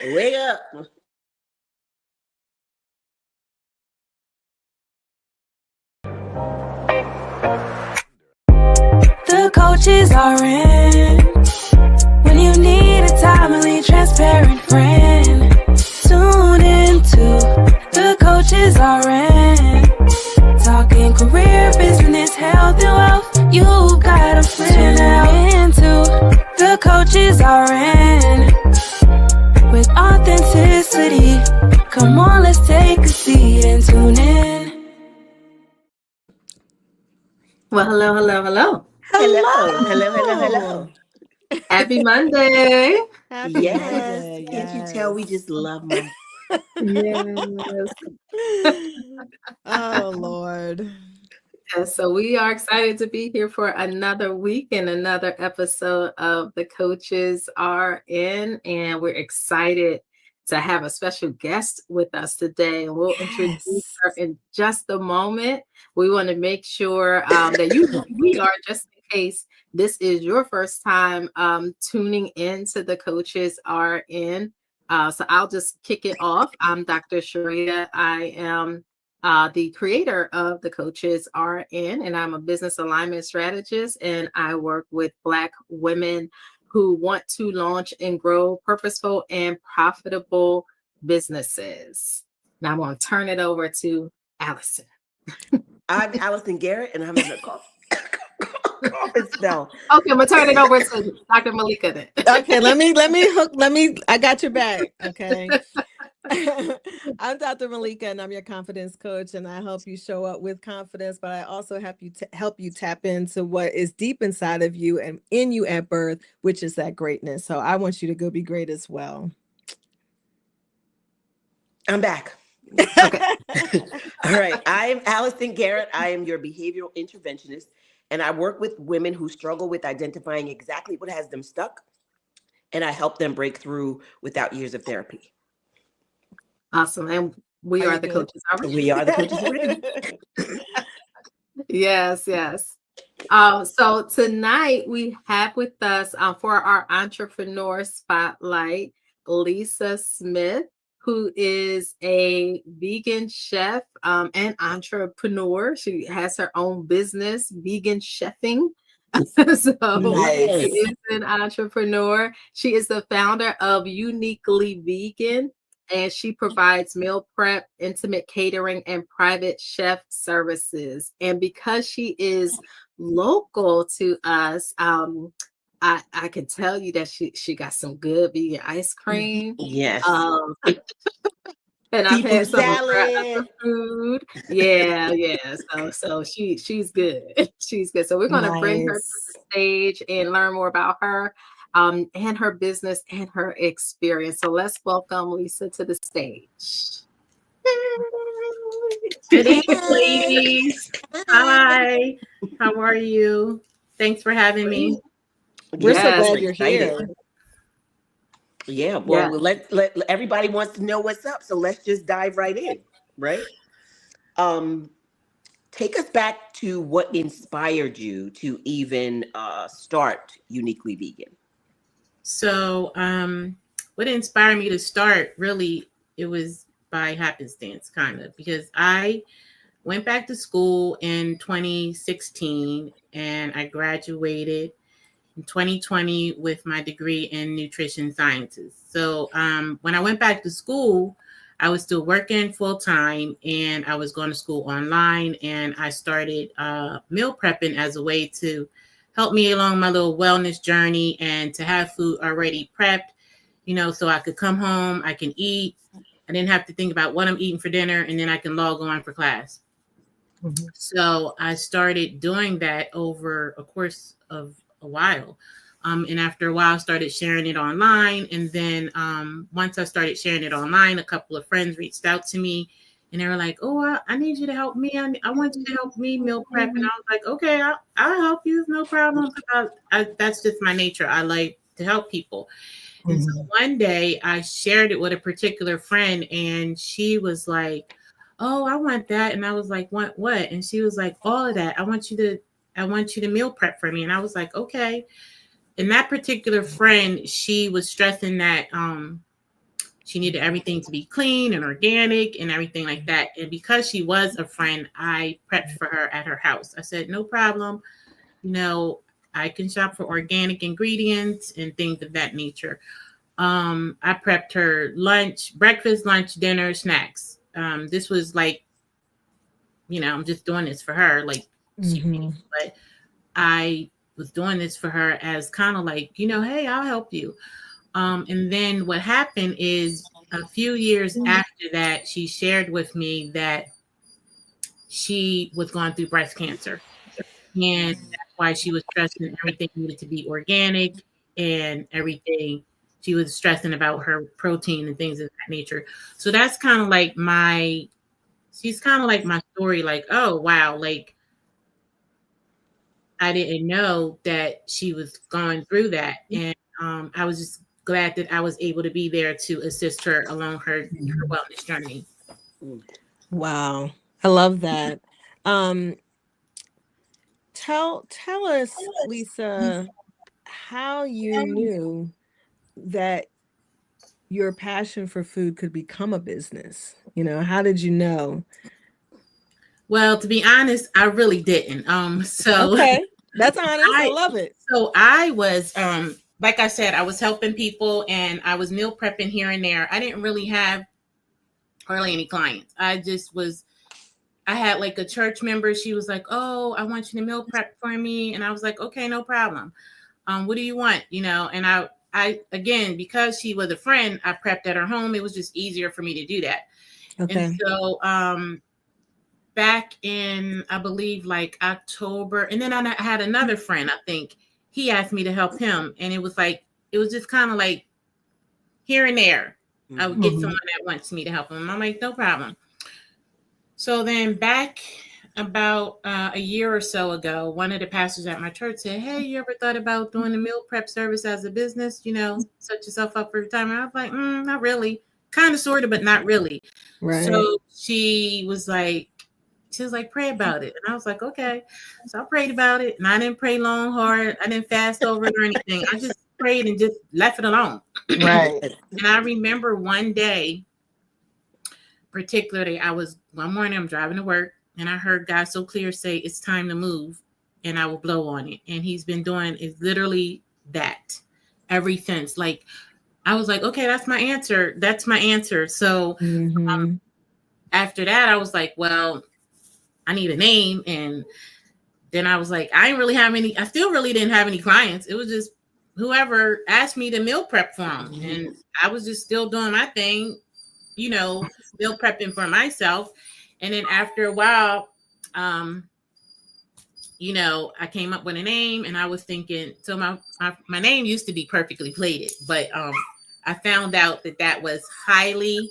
Wake up. The coaches are in. When you need a timely, transparent friend, tune into the coaches are in. Talking career, business, health, and wealth. You got a friend. Tune into the coaches are in. With authenticity, come on, let's take a seat and tune in. Well, hello. Hello. Happy Monday. Happy Yes. Monday. Can't you tell we just love Monday? Yes. Oh, Lord. Yes, so we are excited to be here for another week and another episode of The Coaches Are In. And we're excited to have a special guest with us today. And we'll introduce her in just a moment. We want to make sure that you know who we are, just in case this is your first time tuning in to The Coaches Are In. So I'll just kick it off. I'm Dr. Sharia. I am the creator of The Coaches Are In, and I'm a business alignment strategist, and I work with Black women who want to launch and grow purposeful and profitable businesses. Now I'm going to turn it over to Allison. I'm Allison Garrett, and I'm in a coffin spell. Okay, I'm going to turn it over to Dr. Malika then. Okay, I got your back. Okay. I'm Dr. Malika, and I'm your confidence coach, and I help you show up with confidence, but I also help you tap into what is deep inside of you and in you at birth, which is that greatness. So I want you to go be great as well. I'm back. Okay. All right. I'm Allison Garrett. I am your behavioral interventionist, and I work with women who struggle with identifying exactly what has them stuck, and I help them break through without years of therapy. Awesome. And we are the coaches. We are the coaches. Yes. So tonight we have with us for our entrepreneur spotlight, Lisa Smith, who is a vegan chef and entrepreneur. She has her own business, Vegan Chefing. So Nice. She is an entrepreneur. She is the founder of Uniquely Vegan, and she provides meal prep, intimate catering, and private chef services. And because she is local to us, I can tell you that she got some good vegan ice cream. Yes. And I've had some of her salad. other food. Yeah. So she's good. She's good. So we're going to bring her to the stage and learn more about her and her business and her experience. So let's welcome Lisa to the stage. Good evening, ladies. Hi. How are you? Thanks for having me. We're so glad you're here. Yeah, well, let everybody wants to know what's up, so let's just dive right in, right? Take us back to what inspired you to even start Uniquely Vegan. So, what inspired me to start, really, it was by happenstance, kind of, because I went back to school in 2016, and I graduated in 2020 with my degree in nutrition sciences. So when I went back to school, I was still working full time, and I was going to school online, and I started meal prepping as a way to help me along my little wellness journey and to have food already prepped, so I could come home, I can eat. I didn't have to think about what I'm eating for dinner, and then I can log on for class. Mm-hmm. So I started doing that over a course of a while. And after a while, I started sharing it online. And then once I started sharing it online, a couple of friends reached out to me, and they were like, "Oh, I need you to help me. I want you to help me meal prep." And I was like, "Okay, I'll help you. No problem." That's just my nature. I like to help people. Mm-hmm. And so one day I shared it with a particular friend, and she was like, "Oh, I want that." And I was like, "What?" And she was like, "All of that. I want you to meal prep for me." And I was like, "Okay." And that particular friend, she was stressing that she needed everything to be clean and organic and everything like that. And because she was a friend, I prepped for her at her house. I said, no problem. You know, I can shop for organic ingredients and things of that nature. I prepped her lunch, breakfast, lunch, dinner, snacks. This was like, you know, I'm just doing this for her. Like she, but I was doing this for her as kind of like, you know, hey, I'll help you. And then what happened is a few years after that, she shared with me that she was going through breast cancer. And that's why she was stressing everything needed to be organic and everything. She was stressing about her protein and things of that nature. So that's kind of like she's kind of like my story. Like, oh, wow. Like, I didn't know that she was going through that. And I was just glad that I was able to be there to assist her along her wellness journey. Wow. I love that. Tell us, Lisa, how you knew that your passion for food could become a business. You know, how did you know? Well, to be honest, I really didn't. So Okay, that's honest. I love it. So I was, like I said, I was helping people and I was meal prepping here and there. I didn't really have hardly any clients. I had like a church member. She was like, oh, I want you to meal prep for me. And I was like, okay, no problem. What do you want? You know, and I, again, because she was a friend, I prepped at her home. It was just easier for me to do that. Okay. And so, back in, I believe, like October, and then I had another friend, I think he asked me to help him. And it was just kind of like here and there. I would get someone that wants me to help him. I'm like, no problem. So then back about a year or so ago, one of the pastors at my church said, hey, you ever thought about doing the meal prep service as a business? You know, set yourself up for retirement. I was like, not really. Kind of, sort of, but not really. Right. So she was like, pray about it. And I was like, okay. So I prayed about it. And I didn't pray long, hard. I didn't fast over it or anything. I just prayed and just left it alone. Right. And I remember one day, particularly, one morning I'm driving to work and I heard God so clear say, it's time to move and I will blow on it. And he's been doing is literally that ever since. Like, I was like, okay, that's my answer. That's my answer. So after that, I was like, well, I need a name. And then I was like, I still really didn't have any clients. It was just whoever asked me to meal prep for them. And I was just still doing my thing, you know, meal prepping for myself. And then after a while, you know, I came up with a name and I was thinking, so my name used to be Perfectly Plated, but I found out that was highly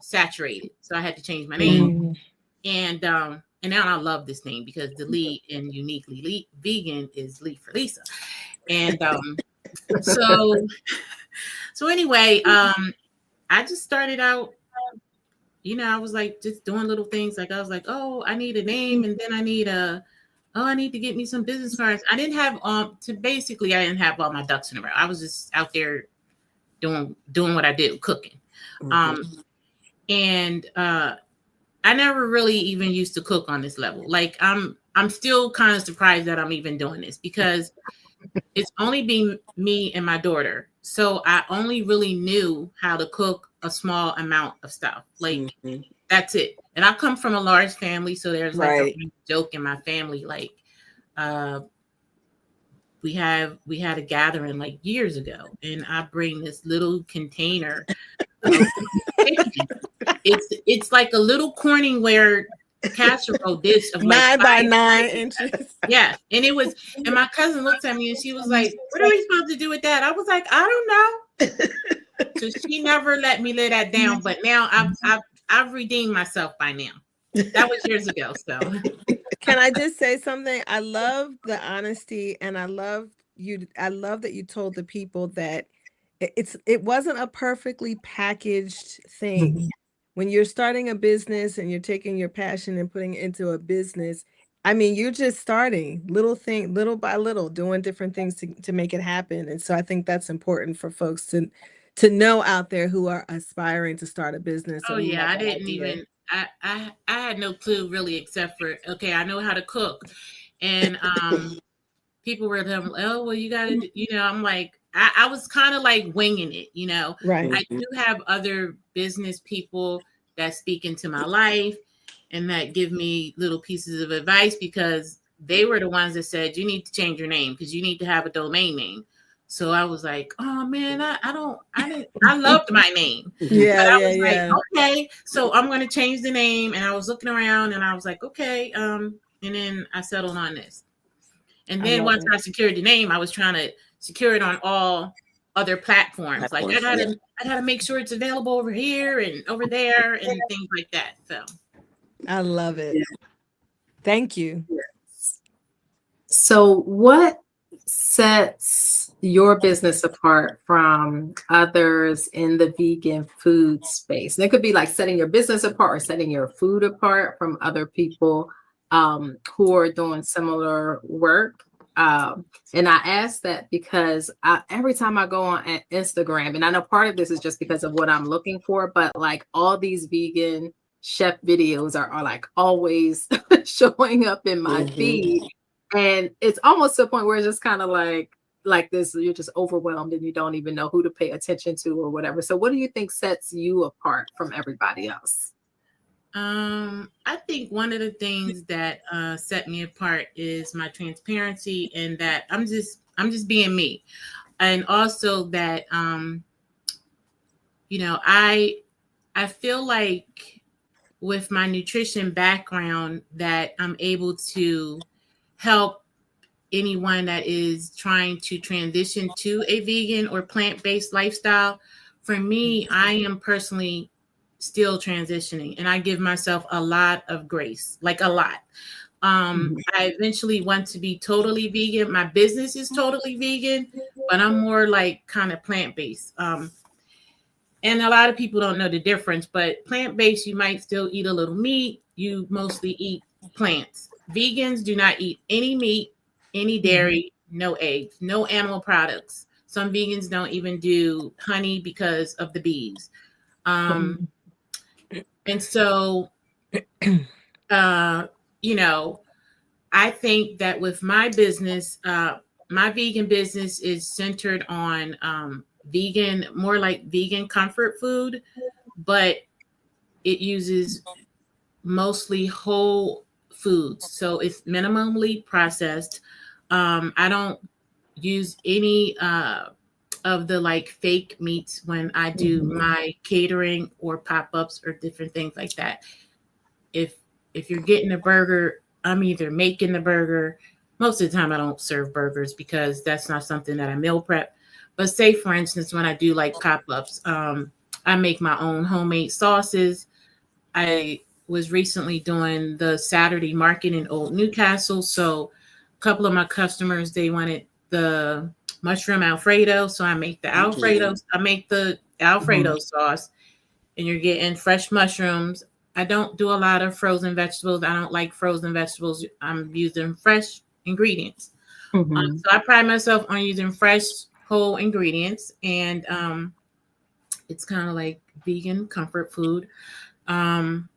saturated. So I had to change my name. And now I love this name because the lead in Uniquely Vegan is Lee for Lisa. And so anyway, I just started out, you know, I was like just doing little things. Like I was like, oh, I need a name, and then I need to get me some business cards. I didn't have I didn't have all my ducks in a row. I was just out there doing what I do, cooking. And I never really even used to cook on this level. Like I'm still kind of surprised that I'm even doing this because it's only been me and my daughter. So I only really knew how to cook a small amount of stuff. Like that's it. And I come from a large family. So there's like a joke in my family. Like we had a gathering like years ago and I bring this little container of chicken. It's like a little Corningware casserole dish of like 9 by 9 inches. Yeah. And my cousin looked at me and she was like, what are we supposed to do with that? I was like, I don't know. So she never let me lay that down. But now I've redeemed myself by now. That was years ago. So can I just say something? I love the honesty and I love that you told the people that it wasn't a perfectly packaged thing. When you're starting a business and you're taking your passion and putting it into a business, I mean, you're just starting little by little, doing different things to make it happen. And so I think that's important for folks to know out there who are aspiring to start a business Oh or who yeah, have I that didn't idea? even. I had no clue really, except for okay, I know how to cook, and people were telling me, oh well, you got to, I'm like, I was kind of like winging it, Right. I do have other business people that speak into my life and that give me little pieces of advice because they were the ones that said you need to change your name because you need to have a domain name. So I was like, oh man, I loved my name. But Yeah, I yeah, was like, yeah. okay, so I'm going to change the name. And I was looking around and I was like, okay. And then I settled on this. And I then love once it. I secured the name, I was trying to secure it on all other platforms. Like Platforms, yeah. I gotta make sure it's available over here and over there and things like that. So I love it. Thank you. So, what sets your business apart from others in the vegan food space? And it could be like setting your business apart or setting your food apart from other people who are doing similar work. And I ask that because every time I go on Instagram, and I know part of this is just because of what I'm looking for, but like all these vegan chef videos are like always showing up in my feed, and it's almost to a point where it's just kind of like this, you're just overwhelmed and you don't even know who to pay attention to or whatever. So what do you think sets you apart from everybody else? I think one of the things that set me apart is my transparency and that I'm just being me. And also that I feel like with my nutrition background that I'm able to help anyone that is trying to transition to a vegan or plant-based lifestyle. For me, I am personally still transitioning and I give myself a lot of grace, like a lot. I eventually want to be totally vegan. My business is totally vegan, but I'm more like kind of plant-based. And a lot of people don't know the difference, but plant-based, you might still eat a little meat. You mostly eat plants. Vegans do not eat any meat, any dairy, no eggs, no animal products. Some vegans don't even do honey because of the bees. Um, and so, uh, you know, I think that with my business, my vegan business is centered on vegan, more like vegan comfort food, but it uses mostly whole foods. So it's minimally processed. I don't use any of the like fake meats when I do my catering or pop-ups or different things like that. If if you're getting a burger, I'm either making the burger. Most of the time I don't serve burgers because that's not something that I meal prep. But say for instance, when I do like pop-ups, I make my own homemade sauces. I was recently doing the Saturday market in Old Newcastle. So a couple of my customers, they wanted the mushroom Alfredo. So I make the Alfredo, I make the Alfredo sauce, and you're getting fresh mushrooms. I don't do a lot of frozen vegetables. I don't like frozen vegetables. I'm using fresh ingredients. So I pride myself on using fresh whole ingredients, and it's kind of like vegan comfort food. Um,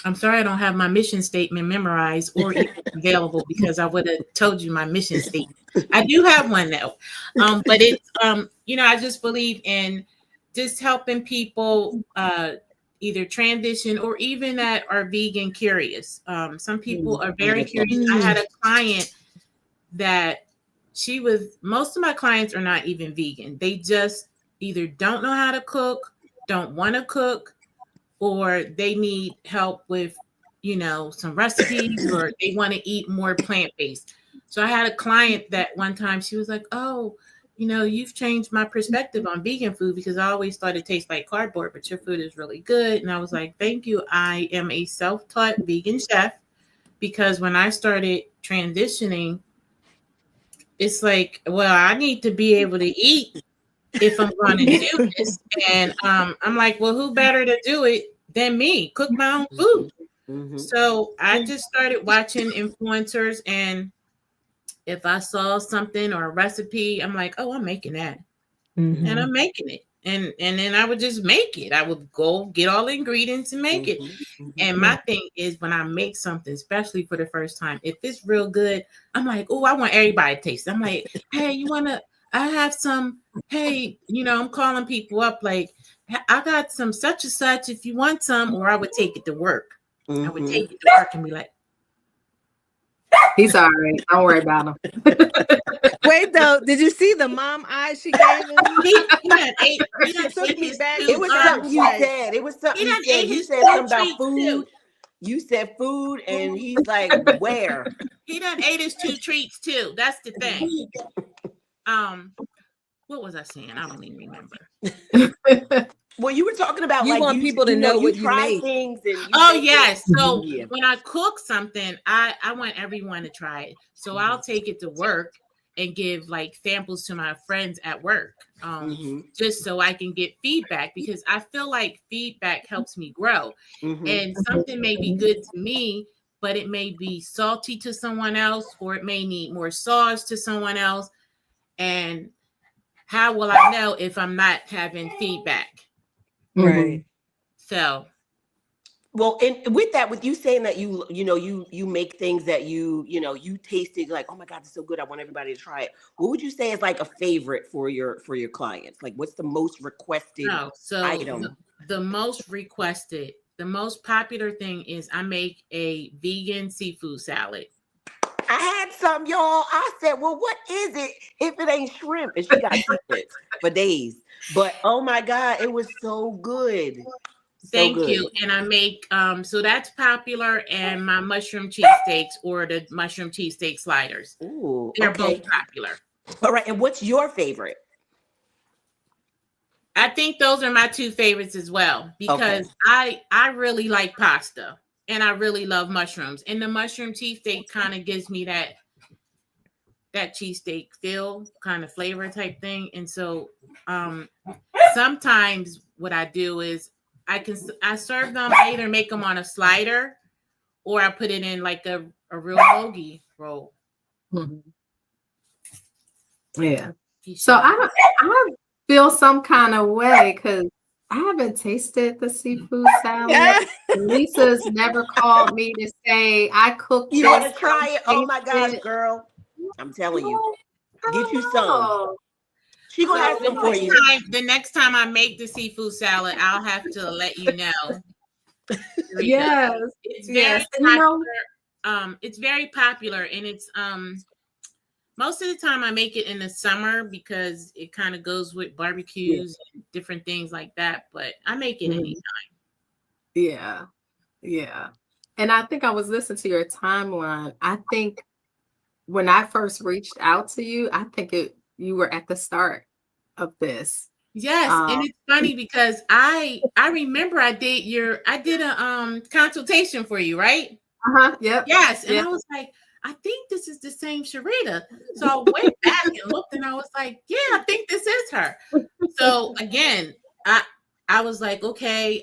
I'm sorry I don't have my mission statement memorized or even available because I would have told you my mission statement. I do have one though. But it's I just believe in just helping people either transition or even that are vegan curious. Some people are very curious. I had a client that most of my clients are not even vegan. They just either don't know how to cook, don't want to cook, or they need help with, some recipes, or they want to eat more plant-based. So I had a client that one time she was like, oh, you've changed my perspective on vegan food because I always thought it tastes like cardboard, but your food is really good. And I was like, thank you. I am a self-taught vegan chef because when I started transitioning, it's like, well, I need to be able to eat if I'm going to do this. And I'm like, well, who better to do it than me? Cook my own food. So I just started watching influencers, and if I saw something or a recipe, I'm like, oh, I'm making that. And I'm making it. and then I would just make it. I would go get all the ingredients and make it. And my thing is, when I make something, especially for the first time, if it's real good, I'm like, oh, I want everybody to taste it. I'm like, hey, you wanna? I have some. Hey, I'm calling people up like, I got some such and such. If you want some, or I would take it to work. I would take it to work and be like, He's all right. Don't worry about him. Wait, though, did you see the mom eyes she gave him? he done ate. He She done took ate me his back two, It was to something you church. said. It was something He you done said. ate You his said two something about treats food. too. You said food, and he's like, where? He done ate his 2 treats too. That's the thing. What was I saying? I don't even remember. Well, you were talking about You like want people to know you what you try make. things and you Oh make yes. it. So Yeah. when I cook something, I want everyone to try it. So I'll take it to work and give like samples to my friends at work, just so I can get feedback, because I feel like feedback helps me grow. And something may be good to me, but it may be salty to someone else, or it may need more sauce to someone else. And how will I know if I'm not having feedback? Right. So, Well, and with that, with you saying that you make things that you tasted like, oh my God, it's so good, I want everybody to try it. What would you say is like a favorite for your clients? Like, what's the most requested item? the most requested, the most popular thing is I make a vegan seafood salad. I had some, y'all. I said, well, what is it if it ain't shrimp? And she got secrets for days. But oh my God, it was so good. So Thank good. you. And I make so that's popular, and my mushroom cheesesteaks, or the mushroom cheesesteak sliders. Ooh, They're okay. both popular. All right. And what's your favorite? I think those are my 2 favorites as well, because I really like pasta, and I really love mushrooms. And the mushroom cheesesteak kind of gives me that cheesesteak feel, kind of flavor type thing. And so sometimes what I do is I serve them, I either make them on a slider, or I put it in like a real hoagie roll. Yeah. So I feel some kind of way because I haven't tasted the seafood salad. Lisa's never called me to say I cooked. You want to try it? Oh my gosh, girl! I'm telling you, get you some. She gonna have some for you. The next time I make the seafood salad, I'll have to let you know. Yes, it's very popular. It's very popular, and it's most of the time I make it in the summer because it kind of goes with barbecues and different things like that. But I make it anytime. Yeah. And I think I was listening to your timeline. I think when I first reached out to you, I think you were at the start of this. Yes, and it's funny because I remember I did a consultation for you, right? Yep. Yes, and I was like, I think this is the same Sharita. So I went back and looked, and I was like, yeah, I think this is her. So again, I was like, okay,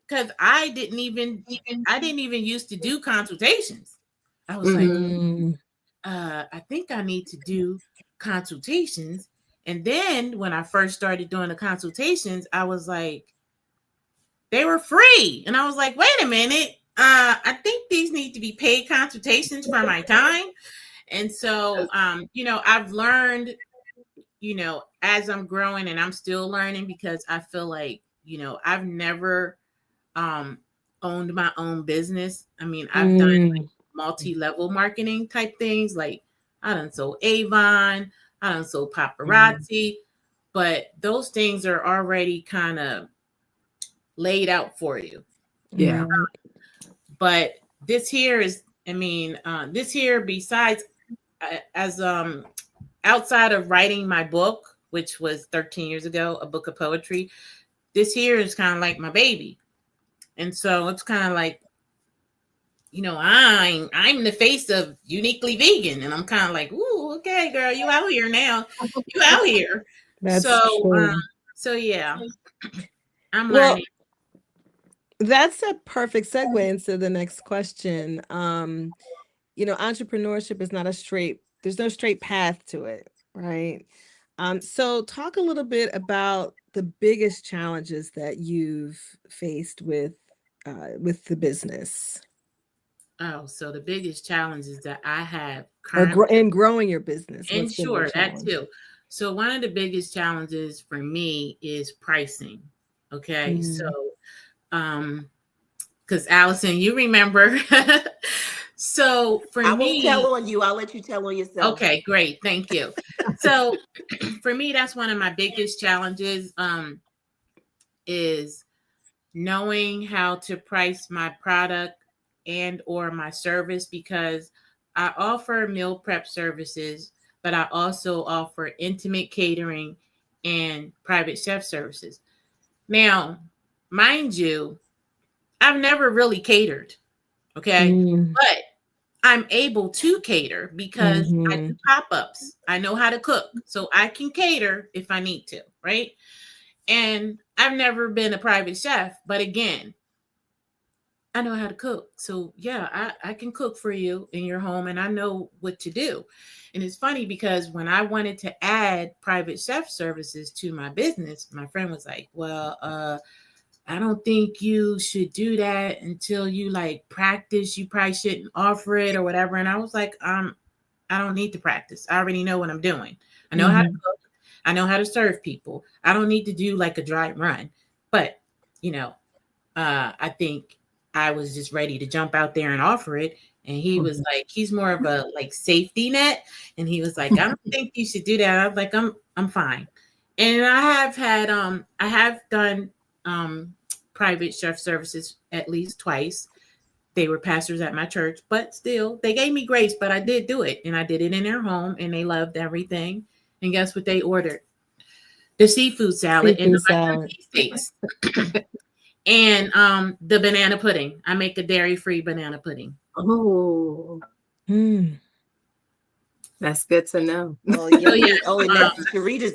because I didn't even used to do consultations. I was like, I think I need to do consultations. And then when I first started doing the consultations, I was like, they were free. And I was like, wait a minute. I think these need to be paid consultations for my time. And so, I've learned, as I'm growing, and I'm still learning, because I feel like, I've never owned my own business. I mean, I've done like multi-level marketing type things. Like I done sold Avon, I done sold paparazzi, but those things are already kind of laid out for you. Yeah. But this here is, besides as outside of writing my book, which was 13 years ago, a book of poetry, this here is kind of like my baby. And so it's kind of like, I'm the face of Uniquely Vegan, and I'm kind of like, ooh, okay, girl, you out here now. You out here. That's true. So yeah, I'm learning. That's a perfect segue into the next question. Entrepreneurship is not there's no straight path to it, right? So talk a little bit about the biggest challenges that you've faced with the business Oh, so the biggest challenges that I have or currently, in growing your business. and What's been your sure, that challenge? too. So one of the biggest challenges for me is pricing. Okay. So Mm. because Allison, you remember. So for I won't tell me, on you. I'll let you tell on yourself. okay, great. Thank you. So for me, that's one of my biggest challenges, is knowing how to price my product and or my service, because I offer meal prep services, but I also offer intimate catering and private chef services. Now, mind you, I've never really catered, okay? Mm. But I'm able to cater because I Hmm. do pop-ups. I know how to cook. So I can cater if I need to, right? And I've never been a private chef, but again, I know how to cook. So yeah, I can cook for you in your home and I know what to do. And it's funny because when I wanted to add private chef services to my business, my friend was like, well, I don't think you should do that until you like practice. You probably shouldn't offer it or whatever. And I was like, I don't need to practice. I already know what I'm doing. I know how to Hmm. cook. I know how to serve people. I don't need to do like a dry run. But, you know, I think I was just ready to jump out there and offer it. And he was like, he's more of a like safety net. And he was like, I don't think you should do that. I was like, I'm fine. And I have done private chef services at least twice. They were pastors at my church, but still they gave me grace, but I did do it. And I did it in their home and they loved everything. And guess what they ordered? The seafood salad and Seafood the mutton salad. steaks. And the banana pudding. I make a dairy-free banana pudding. Oh, Mm. that's good to know. Oh, So yes, yummy. Oh, and um,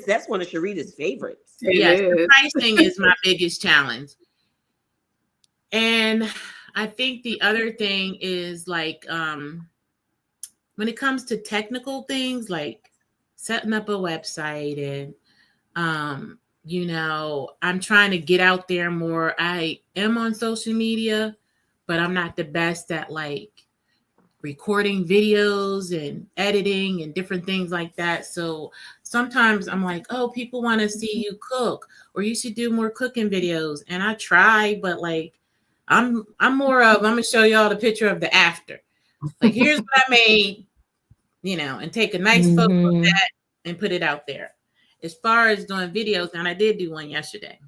that's one of Sharita's favorites. It yes, the is. pricing is my biggest challenge. And I think the other thing is like when it comes to technical things like setting up a website and I'm trying to get out there more. I am on social media, but I'm not the best at like recording videos and editing and different things like that. So sometimes I'm like, oh, people want to see you cook, or you should do more cooking videos. And I try, but like I'm more of I'm gonna show y'all the picture of the after. Like here's what I made, and take a nice photo of Hmm. that and put it out there. As far as doing videos, and I did do one yesterday.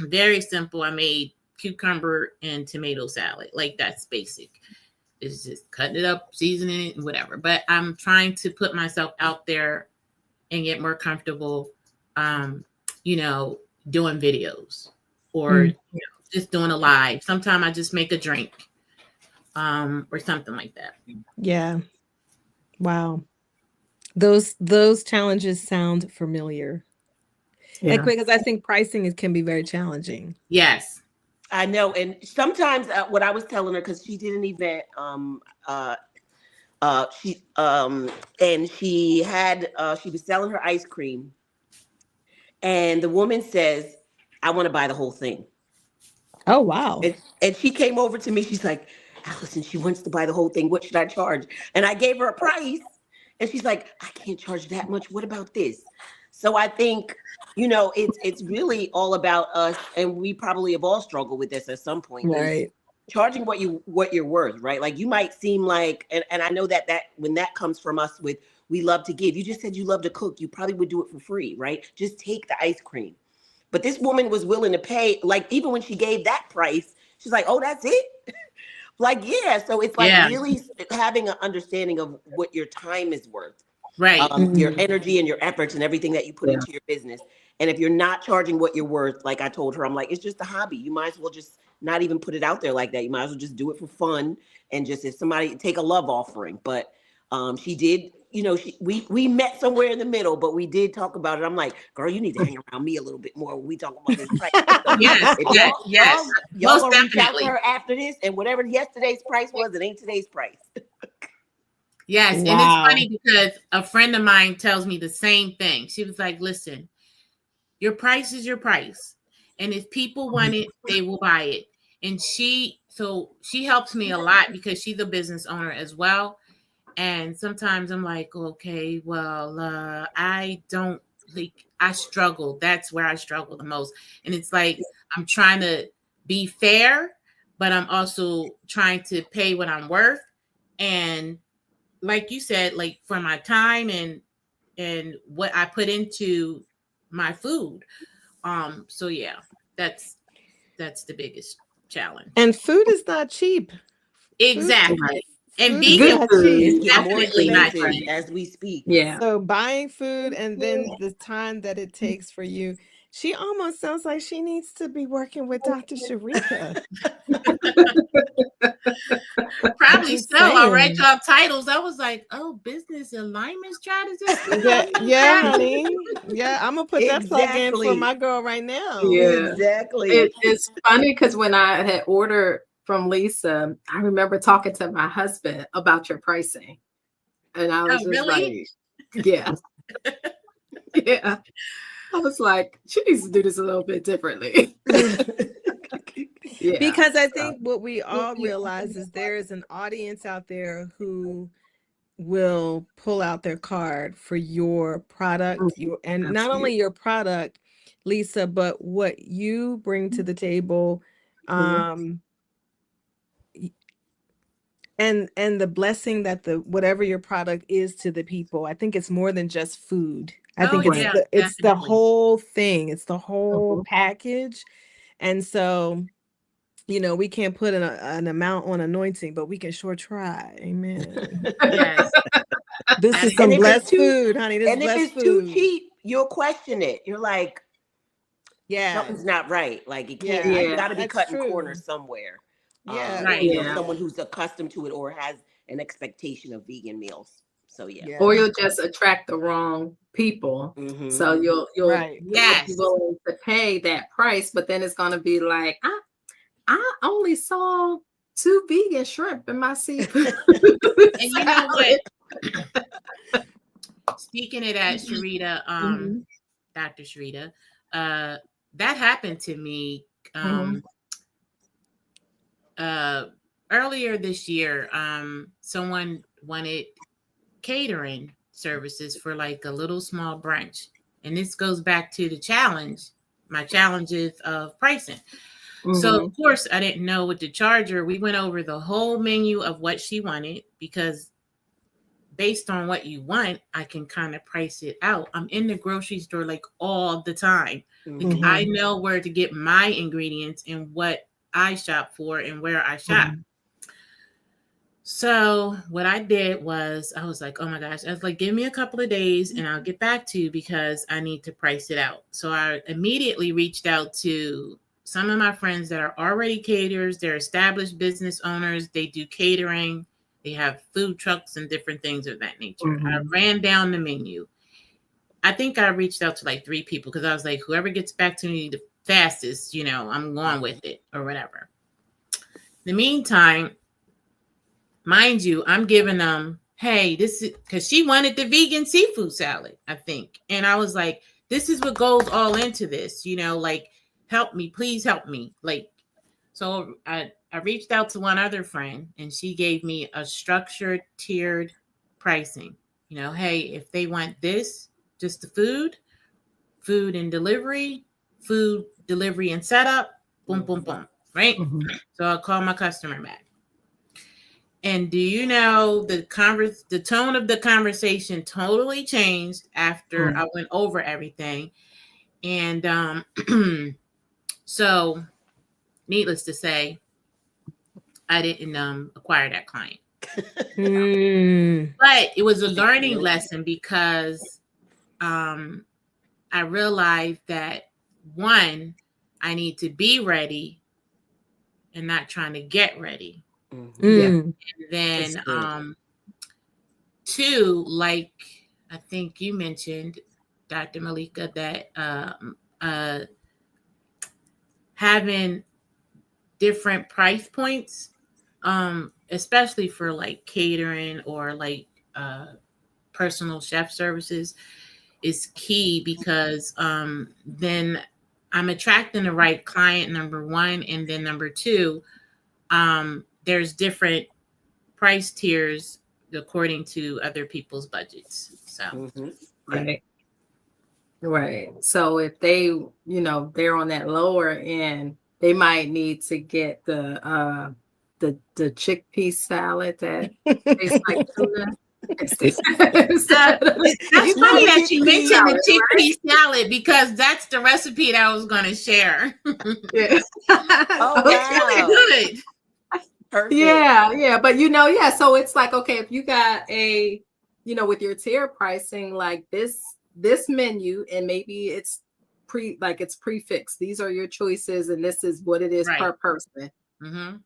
Very simple. I made cucumber and tomato salad. Like that's basic. It's just cutting it up, seasoning it, and whatever. But I'm trying to put myself out there and get more comfortable, you know, doing videos or just doing a live. Sometimes I just make a drink, or something like that. Yeah. Wow. Those challenges sound familiar. And Yeah. because I think pricing can be very challenging. Yes. I know, and sometimes what I was telling her, because she did an event, she and she was selling her ice cream, and the woman says, "I want to buy the whole thing." Oh, wow. And she came over to me. She's like, "Allison, she wants to buy the whole thing. What should I charge?" And I gave her a price, and she's like, "I can't charge that much. What about this?" So I think, it's really all about us, and we probably have all struggled with this at some point. Is Right. charging what you're worth, right? Like you might seem like, and I know that when that comes from us with we love to give. You just said you love to cook. You probably would do it for free, right? Just take the ice cream. But this woman was willing to pay, like even when she gave that price, she's like, "Oh, that's it." Like, yeah. So it's like Yeah. really having an understanding of what your time is worth, Right. your energy and your efforts and everything that you put Yeah. into your business. And if you're not charging what you're worth, like I told her, I'm like, it's just a hobby. You might as well just not even put it out there like that. You might as well just do it for fun and just if somebody take a love offering. But she did, we met somewhere in the middle, but we did talk about it. I'm like, girl, you need to hang around me a little bit more when we talk about this price. So Yes. if Yes. Yes. y'all Most gonna reach out to definitely. her after this, and whatever yesterday's price was, it ain't today's price. Yes, and it's Wow. funny because a friend of mine tells me the same thing. She was like, "Listen, your price is your price, and if people want it, they will buy it." And she helps me a lot because she's a business owner as well. And sometimes I'm like, okay, well, I don't like, I struggle. That's where I struggle the most. And it's like, I'm trying to be fair, but I'm also trying to pay what I'm worth. And like you said, like for my time and what I put into my food. So yeah, that's the biggest challenge. And food is not cheap. Food, Exactly. Right. And food is Good vegan not food food. is It's cheap. getting more definitely not expensive Right. cheap. as we speak. Yeah. So buying food and then the time that it takes for you, she almost sounds like she needs to be working with Dr. Sharika. I'm Probably just so. I read saying. y'all titles. I was like, oh, business alignment strategist. Yeah, What is yeah, that? honey. Yeah, I'm gonna put that plug in for Exactly. my girl right now. Yeah. Exactly. It's funny because when I had ordered from Lisa, I remember talking to my husband about your pricing. And I was Oh, just really? like, yeah, yeah. I was like, she needs to do this a little bit differently. Yeah. Because I So, think what we all realize is there is an audience out there who will pull out their card for your product, your and not absolutely. only your product, Lisa, but what you bring to the table, Mhm. um, and the blessing that the whatever your product is to the people. I think it's more than just food. I Oh, think Right. yeah, it's the definitely. whole thing. It's the whole Mhm. package. And so, we can't put an amount on anointing, but we can sure try. Amen. Yes, This is And some absolutely. if it's blessed too food, honey. This is and if blessed it's too food. cheap, you'll question it. You're like, Yes. something's not right. Like it can't. Yeah. It's Yeah. got to be That's cutting corners true. somewhere. Yeah. For Right. Yeah. someone who's accustomed to it or has an expectation of vegan meals. So yeah. Yeah. Or you'll just attract the wrong people. Hmm. So you'll Right. be Yes. willing to pay that price, but then it's gonna be like, I only saw 2 vegan shrimp in my seafood And you know salad. what? Speaking of that, Sharita, Mhm. Dr. Sharita, uh, that happened to me. Mhm. Uh, Earlier this year, someone wanted catering services for like a little small brunch. And this goes back to the challenge, my challenges of pricing. So of Mhm. course I didn't know what to charge her. We went over the whole menu of what she wanted because based on what you want, I can kind of price it out. I'm in the grocery store like all the time. Like Hmm. I Mhm. know where to get my ingredients and what I shop for and where I shop. Mhm. So what I did was I was like, oh my gosh, I was like, give me a couple of days and I'll get back to you because I need to price it out. So I immediately reached out to some of my friends that are already caterers, they're established business owners, they do catering, they have food trucks and different things of that nature. I Mhm. ran down the menu. I think I reached out to like 3 people because I was like, whoever gets back to me the fastest, I'm going with it or whatever. In the meantime, mind you, I'm giving them, hey, this is because she wanted the vegan seafood salad, I think. And I was like, this is what goes all into this, like, help me, please help me. Like, so I reached out to one other friend and she gave me a structured, tiered pricing. Hey, if they want this, just the food and delivery, food, delivery and setup, boom, boom, boom. Right. Mhm. So I'll call my customer back. And do you know the tone of the conversation totally changed after Mhm. I went over everything. And so needless to say, I didn't acquire that client. Mm. But it was a learning lesson because I realized that one, I need to be ready and not trying to get ready. Hmm. Yeah. Mm. And That's then good. two, like I think you mentioned, Dr. Malika, that having different price points, especially for like catering or like personal chef services is key, because then I'm attracting the right client, number one, and then number two, there's different price tiers according to other people's budgets. So Mm-hmm. Right. Right. So if they, they're on that lower end, they might need to get the chickpea salad that tastes like tuna. Instead of that's You know funny what that you chickpea mentioned the salad, chickpea salad, because that's the recipe that I was going to share. Yeah. Oh, It's wow. really good. Perfect. Yeah. But so it's like, okay, if you got a, with your tier pricing, like this menu, and maybe it's it's prefixed. These are your choices, and this is what it is Right. per person. Mm-hmm.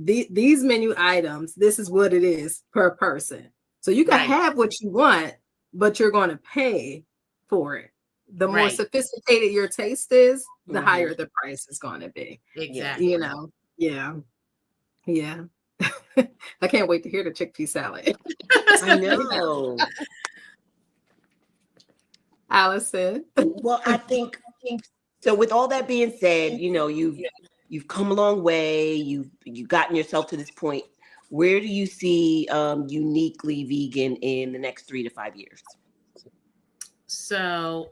These menu items, this is what it is per person. So you can Right. have what you want, but you're going to pay for it. The more Right. sophisticated your taste is, the Mhm. higher the price is going to be. Exactly. Yeah. I can't wait to hear the chickpea salad. I know. Allison. Well, I think so. With all that being said, you've come a long way. You've gotten yourself to this point. Where do you see uniquely vegan in the next 3 to 5 years? So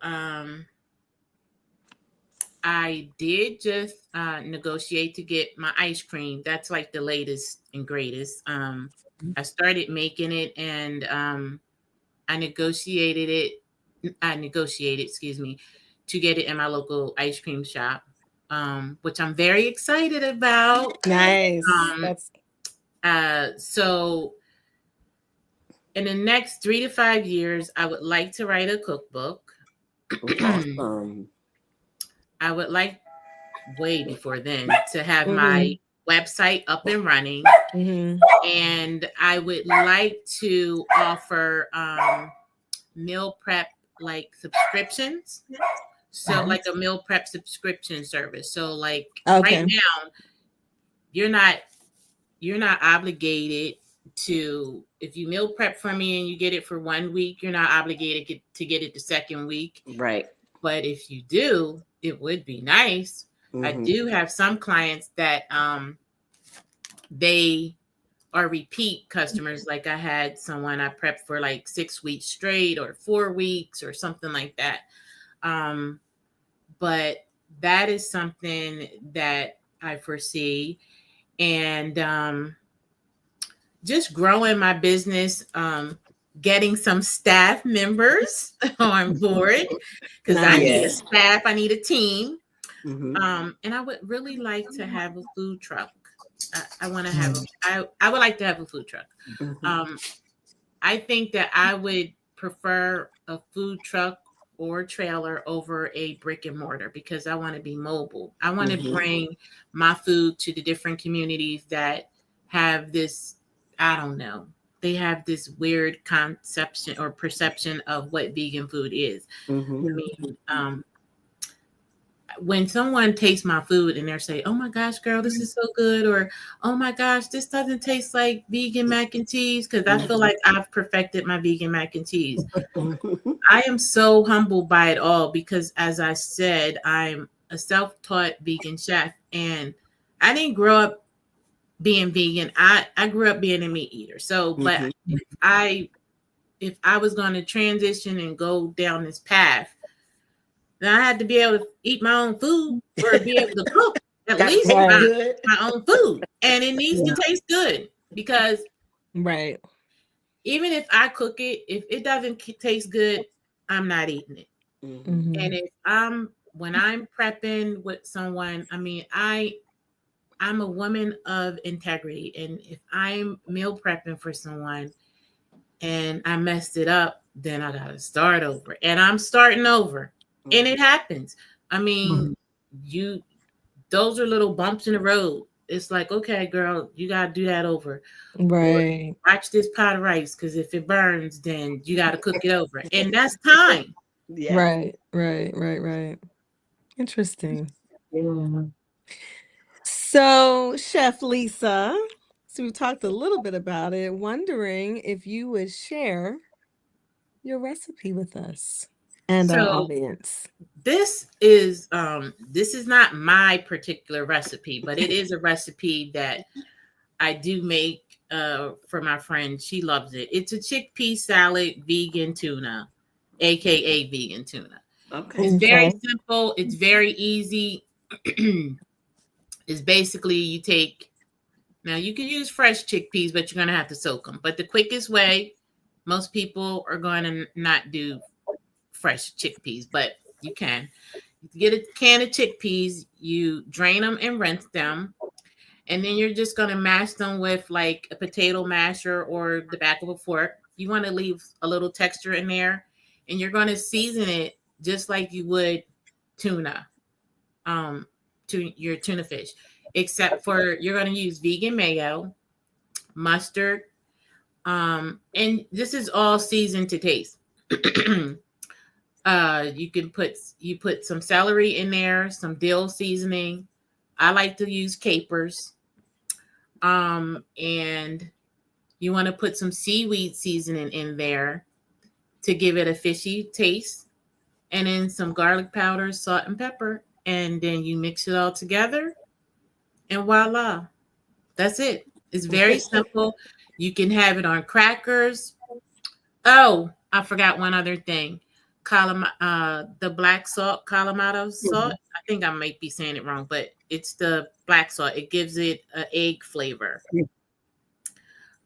I did just negotiate to get my ice cream. That's like the latest and greatest. I started making it, and I negotiated, excuse me, to get it in my local ice cream shop, which I'm very excited about. Nice. So in the next 3 to 5 years, I would like to write a cookbook. Awesome. I would like, way before then, to have my website up and running. And I would like to offer meal prep like subscriptions. So like a meal prep subscription service. So like right now, you're not obligated to, if you meal prep for me and you get it for 1 week, you're not obligated to get it the second week. Right. But if you do, it would be nice. I do have some clients that they are repeat customers. Like I had someone I prepped for like 6 weeks straight, or 4 weeks, or something like that. But that is something that I foresee. And just growing my business, getting some staff members on board, because I need a staff, I need a team. And I would really like to have a food truck. I want to have I would like to have a food truck. I think that I would prefer a food truck or trailer over a brick and mortar, because I want to be mobile. I want to bring my food to the different communities that have this, I don't know, they have this weird conception or perception of what vegan food is. I mean, when someone tastes my food and they're saying, "Oh my gosh, girl, this is so good," or "Oh my gosh, this doesn't taste like vegan mac and cheese," because I feel like I've perfected my vegan mac and cheese. I am so humbled by it all, because as I said, I'm a self-taught vegan chef, and I didn't grow up being vegan. I grew up being a meat eater. So, but if I was going to transition and go down this path, then I had to be able to eat my own food, or be able to cook at least my own food. And it needs to taste good, because even if I cook it, if it doesn't taste good, I'm not eating it. And if when I'm prepping with someone, I mean, I'm a woman of integrity. And if I'm meal prepping for someone and I messed it up, then I got to start over. And I'm starting over. And it happens. I mean, those are little bumps in the road. It's like, okay, girl, you got to do that over. Right. Or watch this pot of rice, because if it burns, then you got to cook it over. And that's time. Right. Interesting. So, Chef Lisa, So we talked a little bit about it, wondering if you would share your recipe with us and our So audience. this is not my particular recipe, but it is a recipe that I do make for my friend. She loves it. It's a chickpea salad, vegan tuna, aka vegan tuna. Okay. It's very Okay. simple. It's very easy. It's basically you take, now you can use fresh chickpeas, but you're gonna have to soak them. But the quickest way, most people are going to not do fresh chickpeas, but you can. You get a can of chickpeas, you drain them and rinse them, and then you're just going to mash them with like a potato masher or the back of a fork. You want to leave a little texture in there, and you're going to season it just like you would tuna, to your tuna fish, except for you're going to use vegan mayo, mustard, and this is all seasoned to taste. You put some celery in there, some dill seasoning. I like to use capers. And you want to put some seaweed seasoning in there to give it a fishy taste, and then some garlic powder, salt, and pepper. And then you mix it all together, and voila, that's it. It's very simple. You can have it on crackers. Oh, I forgot one other thing. The black salt, Kalamata salt. I think I might be saying it wrong, but it's the black salt. It gives it an egg flavor.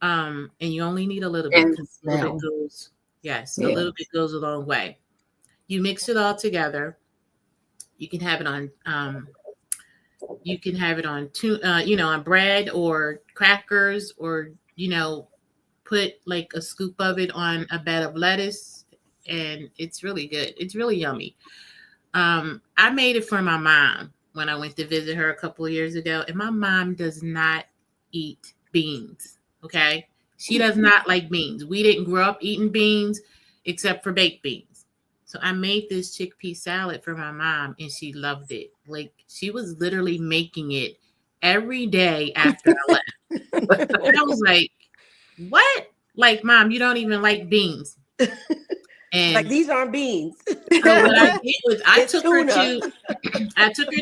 And you only need a little bit, And because a little bit smell. goes, yes, a Yeah. little bit goes a long way. You mix it all together. You can have it on on bread or crackers, or put like a scoop of it on a bed of lettuce, and it's really good. It's really yummy. I made it for my mom when I went to visit her a couple of years ago, and my mom does not eat beans. Okay, she does not like beans. We didn't grow up eating beans except for baked beans. So I made this chickpea salad for my mom, and she loved it. Like, she was literally making it every day after I left. And I was like, what? Like, Mom, you don't even like beans. Like, And these aren't beans. so what I did was I It's took her tuna.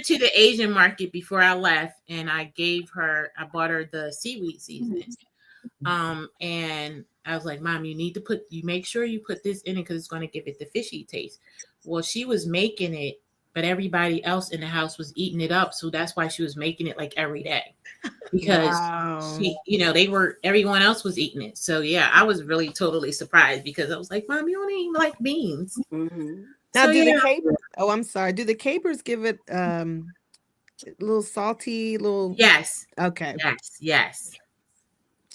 to the Asian market before I left, and I bought her the seaweed seasoning. And I was like, Mom, you make sure you put this in it, because it's going to give it the fishy taste. Well, she was making it, but everybody else in the house was eating it up. So that's why she was making it like every day, because Wow. everyone else was eating it. So yeah, I was really totally surprised, because I was like, Mom, you don't even like beans. Mm-hmm. Now, So do yeah, the capers? Oh, I'm sorry. Do the capers give it a little salty, little? yes, Okay, yes.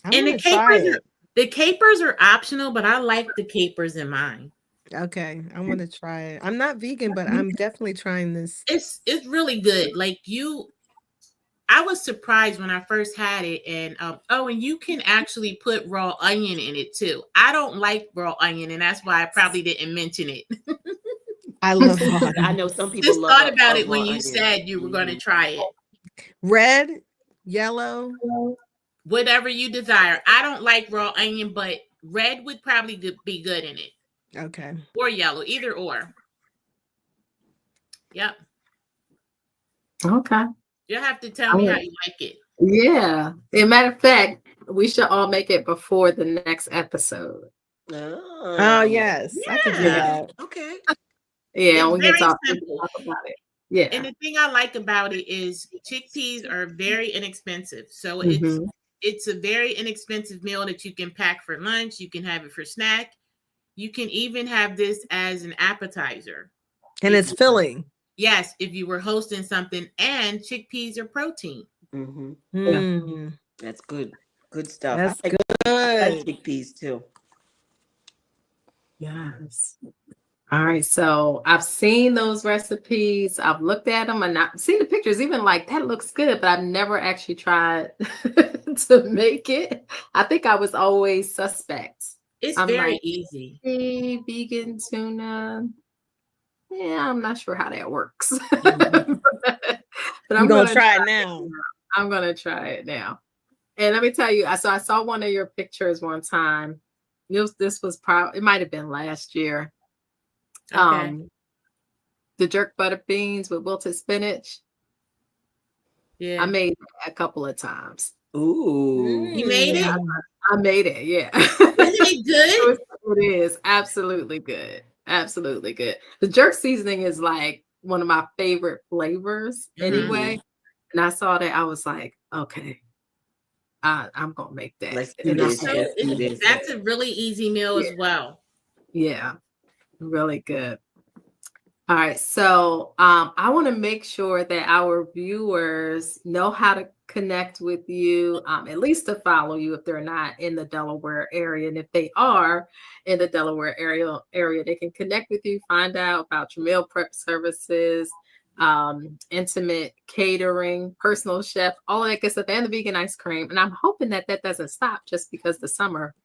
I'm And gonna try it. the capers are optional, but I like the capers in mine. Okay, I'm gonna try it. I'm not vegan, but I'm definitely trying this. It's really good. I was surprised when I first had it, and and you can actually put raw onion in it too. I don't like raw onion, and that's why I probably didn't mention it. I love raw I onion. know some people Just love thought a about it raw when you onion. said you were going to try it. Red, yellow. Whatever you desire. I don't like raw onion, but red would probably be good in it, Okay. or yellow, either or. Yep. Okay. You'll have to tell me how you like it. Yeah. As a matter of fact, we should all make it before the next episode. Oh yes, I can do Yeah. that. Okay. Yeah, It's we can very talk simple. about it. Yeah. And the thing I like about it is chickpeas are very inexpensive. So Mhm. it's a very inexpensive meal that you can pack for lunch. You can have it for snack. You can even have this as an appetizer. And it's filling. Yes, if you were hosting something, and chickpeas are protein. Mm-hmm. Mm, That's good. Good stuff. that's I like good. chickpeas too. Yes. All right. So I've seen those recipes. I've looked at them and I've seen the pictures, even like that looks good, but I've never actually tried to make it. I think I was always suspect. It's I'm very like, easy. hey, vegan tuna. Yeah, I'm not sure how that works. Mhm. But You're gonna try it now. I'm gonna try it now. And let me tell you, I saw one of your pictures one time. This was probably, it might have been last year. Okay. The jerk butter beans with wilted spinach. Yeah. I made it a couple of times. Ooh. You made it? I made it, yeah. Isn't it good? It is absolutely good. Absolutely good. The jerk seasoning is like one of my favorite flavors anyway. And I saw that, I was like, okay, I'm gonna make that. Let's do And I this. had Let's do it. this. That's a really easy meal as well. Yeah, really good. All right, so I want to make sure that our viewers know how to connect with you, at least to follow you if they're not in the Delaware area, and if they are in the Delaware area, they can connect with you, find out about your meal prep services, intimate catering, personal chef, all of that good stuff, and the vegan ice cream. And I'm hoping that that doesn't stop just because the summer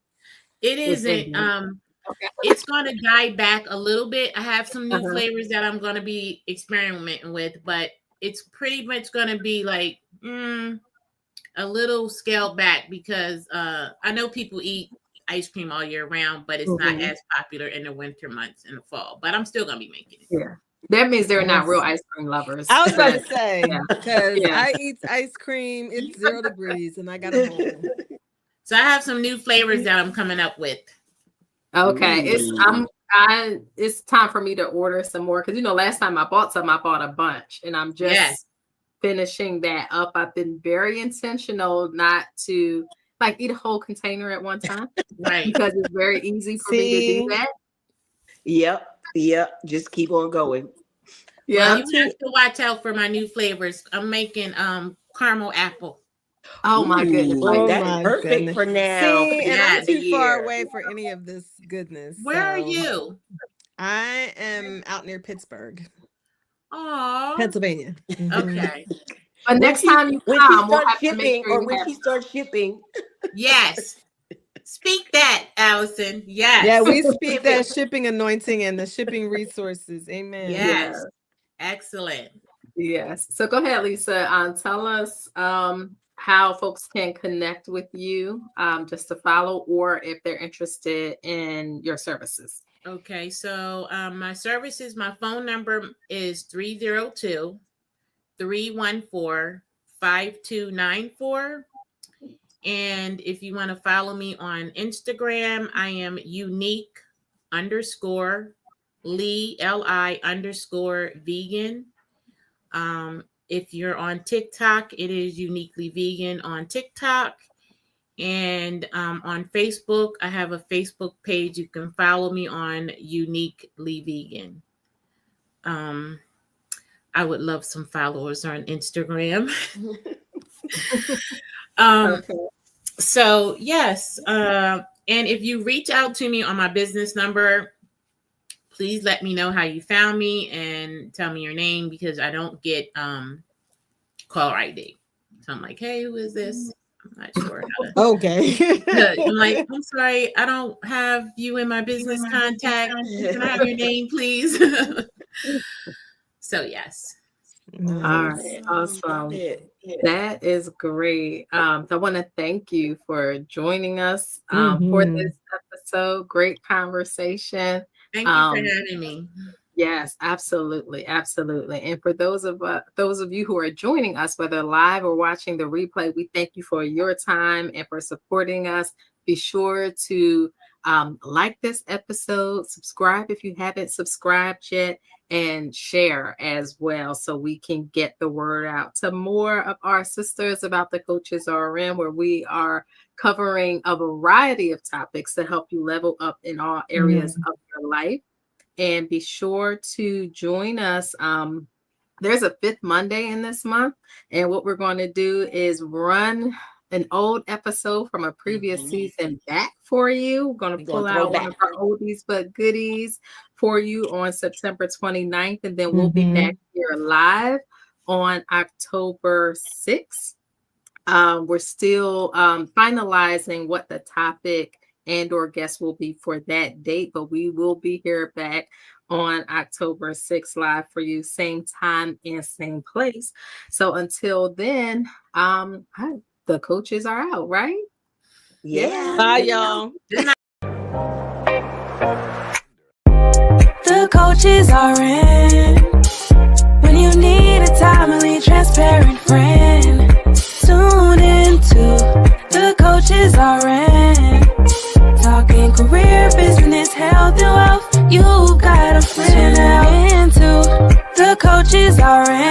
It is isn't. ending. Okay. It's going to die back a little bit. I have some new Uh-huh. flavors that I'm going to be experimenting with, but it's pretty much going to be like a little scaled back because I know people eat ice cream all year round, but it's not as popular in the winter months and the fall. But I'm still going to be making it. Yeah. That means they're not real ice cream lovers. I was about to but- say, Yeah. because Yeah. I eat ice cream, it's 0 degrees, and I got a bowl. So I have some new flavors that I'm coming up with. Okay. Ooh. It's time for me to order some more because last time I bought some, I bought a bunch and I'm just Yes. finishing that up. I've been very intentional not to eat a whole container at one time. Right. Because it's very easy for me to do that. Yep. Just keep on going. Yeah. Well, you have to watch out for my new flavors. I'm making caramel apple. Oh my goodness. Ooh, Like, that my is perfect goodness. for now. See, for and the I'm end of the too far year. away for any of this goodness. Where are so you? I am out near Pittsburgh, Oh, Pennsylvania. Mhm. okay. but next time you when she come, we'll starts have to make shipping, sure or you when have she starts shipping, Yes. Speak that, Allison. Yes. Yeah, we speak that shipping anointing and the shipping resources. Amen. Yes. Excellent. Yes. So go ahead, Lisa. Tell us how folks can connect with you just to follow or if they're interested in your services. Okay. So my services, my phone number is 302-314-5294. And if you want to follow me on Instagram, I am unique_Lee, Li_vegan. If you're on TikTok, it is uniquely vegan on TikTok. And on Facebook, I have a Facebook page. You can follow me on uniquely vegan. I would love some followers on Instagram. Okay. So yes, and if you reach out to me on my business number, please let me know how you found me and tell me your name because I don't get caller ID. So I'm like, hey, who is this? I'm not sure how to. Okay. I'm like, I'm sorry, I don't have you in my business contact. Can I have your name, please? So yes. All right. Awesome. That is great. So I want to thank you for joining us for this episode. Great conversation. Thank you for having me. Yes, absolutely, absolutely. And for those of you who are joining us, whether live or watching the replay, we thank you for your time and for supporting us. Be sure to like this episode, subscribe if you haven't subscribed yet, and share as well so we can get the word out to more of our sisters about the Coaches RN, where we are covering a variety of topics to help you level up in all areas of your life. And be sure to join us. There's a 5th Monday in this month. And what we're going to do is run an old episode from a previous season back for you. We're going to pull out one of our oldies but goodies for you on September 29th. And then we'll be back here live on October 6th. We're still finalizing what the topic and or guest will be for that date, but we will be here back on October 6th live for you, same time and same place. So until then, I the coaches are out, right? Yeah. Bye, y'all. The coaches are in. When you need a timely, transparent friend, tune into the coaches are in. Talking career, business, health, and wealth. You've got a friend. Tune into the coaches are in.